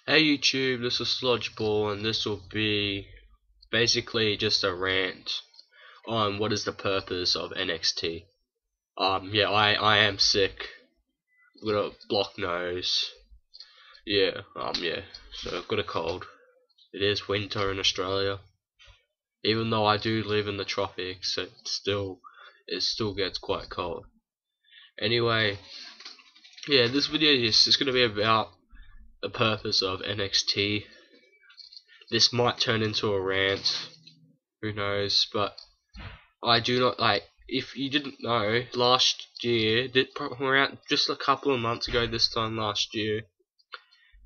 Hey YouTube, this is Sludgeball, and this will be basically just a rant on what is the purpose of NXT. Yeah, I am sick with a blocked nose. Yeah, so I've got a cold. It is winter in Australia, even though I do live in the tropics. It still gets quite cold. Anyway, yeah, this video is going to be about the purpose of NXT. This might turn into a rant. Who knows? But I do not like. If you didn't know, last year, around just a couple of months ago, this time last year,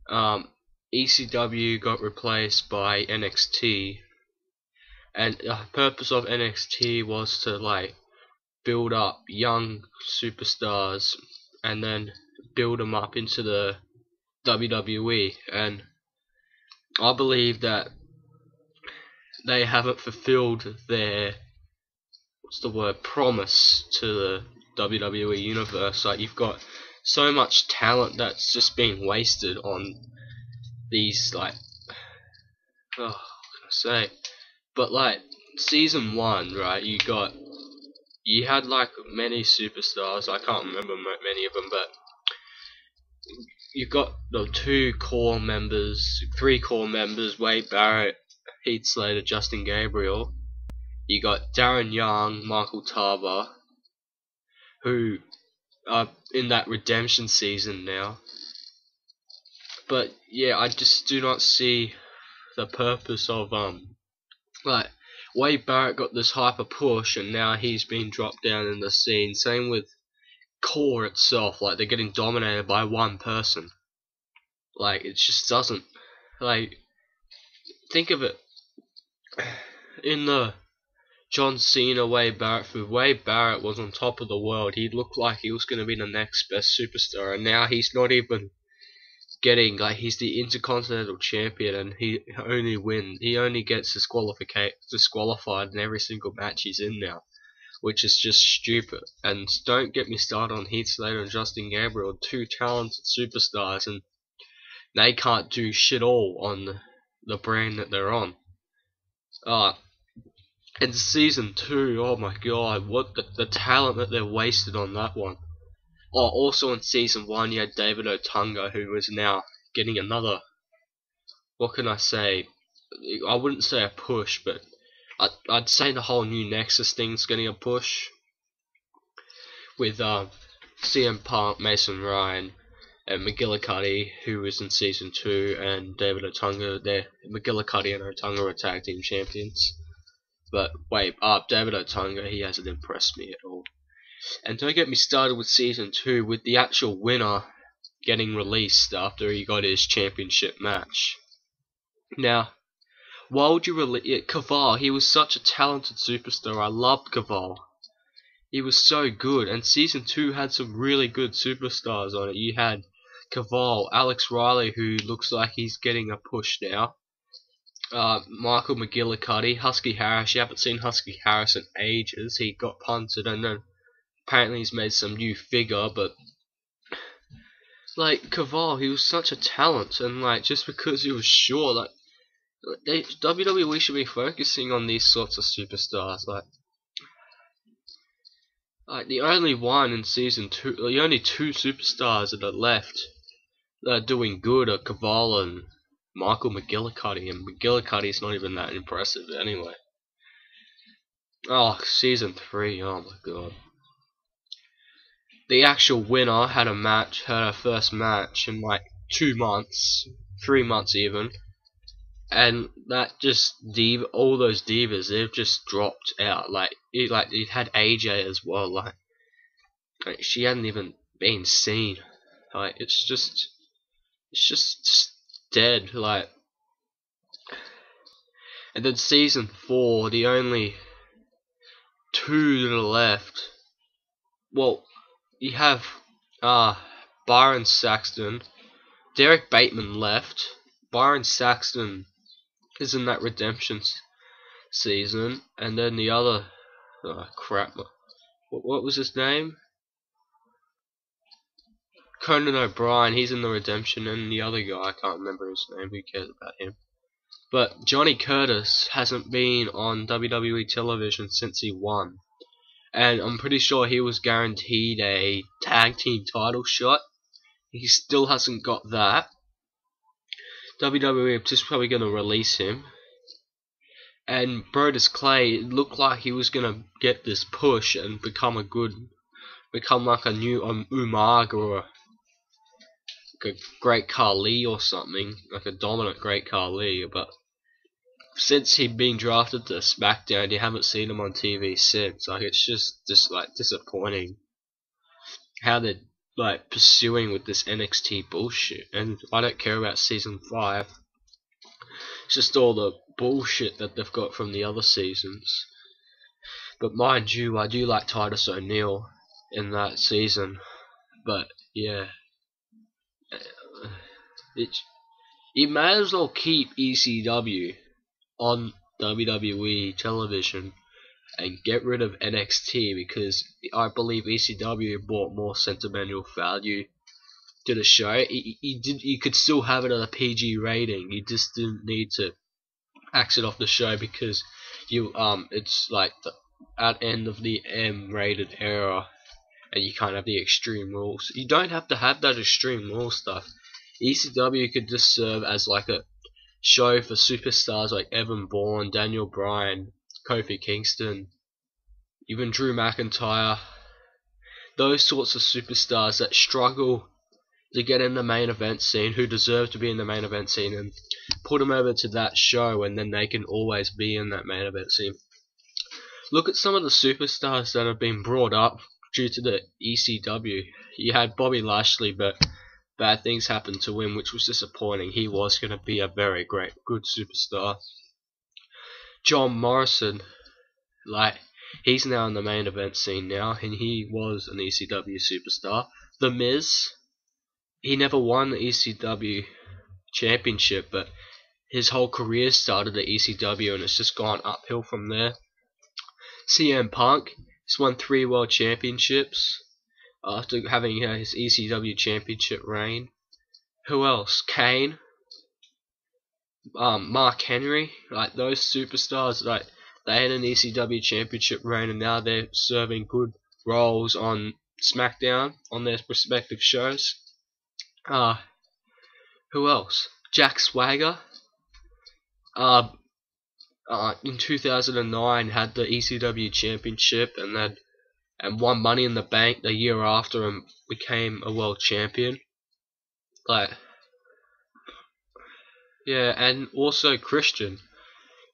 ECW got replaced by NXT, and the purpose of NXT was to build up young superstars and then build them up into the WWE. And I believe that they haven't fulfilled their promise to the WWE universe. Like, you've got so much talent that's just being wasted on these what can I say? But season 1, right? You had many superstars. I can't remember many of them, but you got the 3 core members: Wade Barrett, Heath Slater, Justin Gabriel. You got Darren Young, Michael Tarver, who are in that redemption season now. But yeah, I just do not see the purpose of Wade Barrett got this hyper push, and now he's been dropped down in the scene. Same with Core itself. They're getting dominated by one person. It just doesn't, think of it in the John Cena Wade Barrett feud. Wade Barrett was on top of the world. He looked like he was going to be the next best superstar, and now he's not even getting, he's the Intercontinental Champion, and he only gets disqualified in every single match he's in now, which is just stupid. And don't get me started on Heath Slater and Justin Gabriel, 2 talented superstars, and they can't do shit all on the brand that they're on. In season 2, oh my god, what the talent that they're wasted on that one. Oh, also in season 1 you had David Otunga, who is now getting another, what can I say, I wouldn't say a push, but I'd say the whole new Nexus thing's getting a push, with CM Punk, Mason Ryan, and McGillicuddy, who was in season 2, and David Otunga. McGillicuddy and Otunga are tag team champions. But wait, David Otunga, he hasn't impressed me at all. And don't get me started with season 2, with the actual winner getting released after he got his championship match. Now, why would you release Kaval? He was such a talented superstar. I loved Kaval. He was so good, and season 2 had some really good superstars on it. You had Kaval, Alex Riley, who looks like he's getting a push now. Michael McGillicuddy, Husky Harris. You haven't seen Husky Harris in ages. He got punted, and then apparently he's made some new figure. But Kaval, he was such a talent, and just because he was short, WWE should be focusing on these sorts of superstars. The only one in season 2, the only 2 superstars that are left that are doing good are Kaval and Michael McGillicuddy, and McGillicuddy's not even that impressive anyway. Oh, season 3, oh my god. The actual winner had her first match in 2 months, 3 months even, and that just all those divas, they've just dropped out. It had AJ as well. She hadn't even been seen. It's just dead. And then season 4, the only 2 that are left. Well, you have Byron Saxton. Derek Bateman left. Byron Saxton is in that redemption season, and then the other, what was his name? Conan O'Brien, he's in the Redemption, and the other guy, I can't remember his name, who cares about him. But Johnny Curtis hasn't been on WWE television since he won. And I'm pretty sure he was guaranteed a tag team title shot. He still hasn't got that. WWE are just probably going to release him. And Brodus Clay, it looked like he was going to get this push and become like a new Umaga or a Great Khali or something, like a dominant Great Khali. But since he'd been drafted to SmackDown, you haven't seen him on TV since. Like, it's just like disappointing how they're like pursuing with this NXT bullshit. And I don't care about season 5. It's just all the bullshit that they've got from the other seasons. But mind you, I do like Titus O'Neil in that season. But yeah, you may as well keep ECW on WWE television and get rid of NXT, because I believe ECW brought more sentimental value to the show. You could still have it at a PG rating. You just didn't need to exit off the show because it's like the at end of the M-rated era, and you can't have the Extreme Rules. You don't have to have that Extreme Rules stuff. ECW could just serve as like a show for superstars like Evan Bourne, Daniel Bryan, Kofi Kingston, even Drew McIntyre. Those sorts of superstars that struggle to get in the main event scene, who deserve to be in the main event scene, and put them over to that show, and then they can always be in that main event scene. Look at some of the superstars that have been brought up due to the ECW. You had Bobby Lashley, but bad things happened to him, which was disappointing. He was going to be a very good superstar. John Morrison, like, he's now in the main event scene now, and he was an ECW superstar. The Miz, he never won the ECW championship, but his whole career started at ECW, and it's just gone uphill from there. CM Punk, he's won 3 world championships after having his ECW championship reign. Who else? Kane, Mark Henry, like those superstars, like they had an ECW championship reign, and now they're serving good roles on SmackDown on their respective shows. Who else? Jack Swagger. In 2009 had the ECW championship and won Money in the Bank the year after and became a world champion. Like, yeah, and also Christian,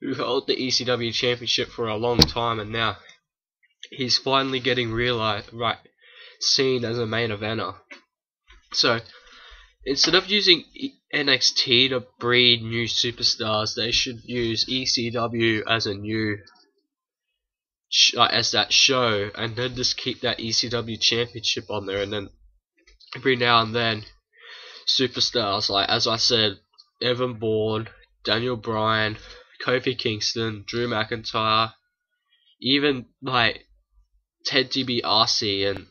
who held the ECW championship for a long time, and now he's finally getting seen as a main eventer. So instead of using NXT to breed new superstars, they should use ECW as a new as that show, and then just keep that ECW championship on there, and then every now and then superstars like, as I said, Evan Bourne, Daniel Bryan, Kofi Kingston, Drew McIntyre, even like Ted DiBiase, and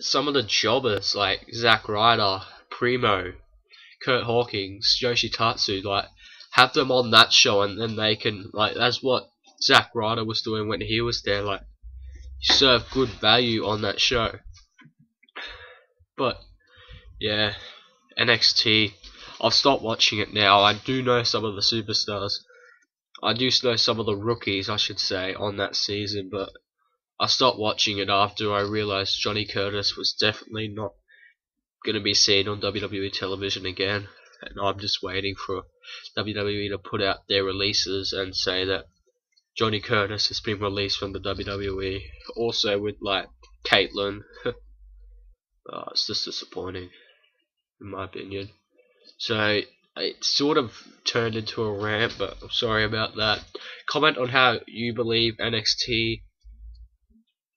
some of the jobbers like Zack Ryder, Primo, Kurt Hawkins, Yoshitatsu, like have them on that show, and then they can, like, that's what Zack Ryder was doing when he was there, like serve good value on that show. But yeah, NXT, I've stopped watching it now. I do know some of the superstars. I do know some of the rookies, I should say, on that season, but I stopped watching it after I realized Johnny Curtis was definitely not going to be seen on WWE television again, and I'm just waiting for WWE to put out their releases and say that Johnny Curtis has been released from the WWE. Also with like Caitlyn. It's just disappointing, in my opinion. So it sort of turned into a rant, but I'm sorry about that. Comment on how you believe NXT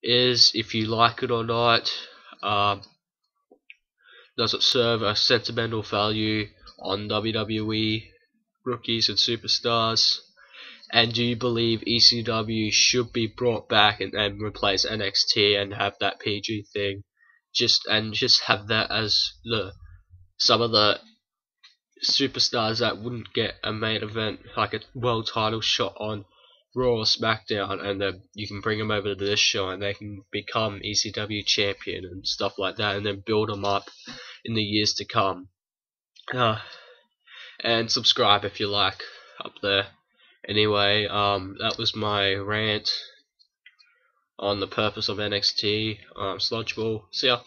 is, if you like it or not. Does it serve a sentimental value on WWE rookies and superstars? And do you believe ECW should be brought back and replace NXT and have that PG thing just have that as some of the superstars that wouldn't get a main event, like a world title shot on Raw or SmackDown, and then you can bring them over to this show and they can become ECW champion and stuff like that, and then build them up in the years to come. And subscribe if you like up there. Anyway, that was my rant on the purpose of NXT. Sludgeball. See ya.